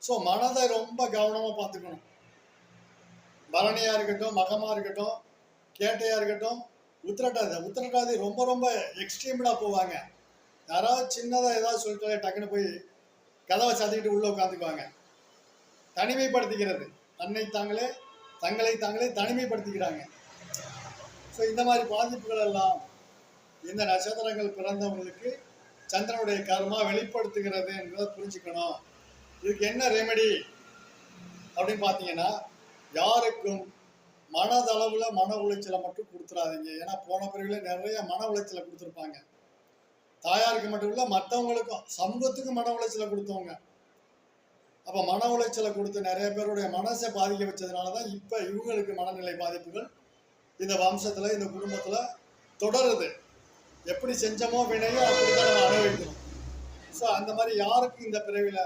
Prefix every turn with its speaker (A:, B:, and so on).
A: So மனதை ரொம்ப கவனமாக பார்த்துக்கணும். பரணியாக இருக்கட்டும், மகமாக இருக்கட்டும், கேட்டையாக இருக்கட்டும், உத்திரட்டாதி ரொம்ப ரொம்ப எக்ஸ்ட்ரீம்டாக போவாங்க. யாராவது சின்னதாக ஏதாவது சொல்லிட்டு டக்குன்னு போய் கதவை சாத்திக்கிட்டு உள்ளே உட்காந்துக்குவாங்க. தனிமைப்படுத்திக்கிறது, தங்களை தாங்களே தனிமைப்படுத்திக்கிறாங்க. ஸோ இந்த மாதிரி பாதிப்புகள் எல்லாம் இந்த நட்சத்திரங்கள் பிறந்தவங்களுக்கு சந்திரனுடைய கர்மா வெளிப்படுத்துகிறது என்பதை புரிஞ்சுக்கணும். இதுக்கு என்ன ரெமெடி அப்படின்னு பார்த்தீங்கன்னா, யாருக்கும் மனதளவில் மன உளைச்சலை மட்டும் கொடுத்துடாதீங்க. ஏன்னா போன பிறகுல நிறைய மன உளைச்சலை கொடுத்துருப்பாங்க. தாயாருக்கு மட்டும் இல்லை, மற்றவங்களுக்கும் சமூகத்துக்கும் மன உளைச்சலை கொடுத்தவங்க. அப்போ மன உளைச்சலை கொடுத்து நிறைய பேருடைய மனசை பாதிக்க வச்சதுனால தான் இப்போ இவங்களுக்கு மனநிலை பாதிப்புகள் இந்த வம்சத்தில், இந்த குடும்பத்தில் தொடருது. எப்படி செஞ்சமோ வினையோ அப்படி தான் நம்ம அனுபவிக்கணும். ஸோ அந்த மாதிரி யாருக்கும் இந்த பிறவியில்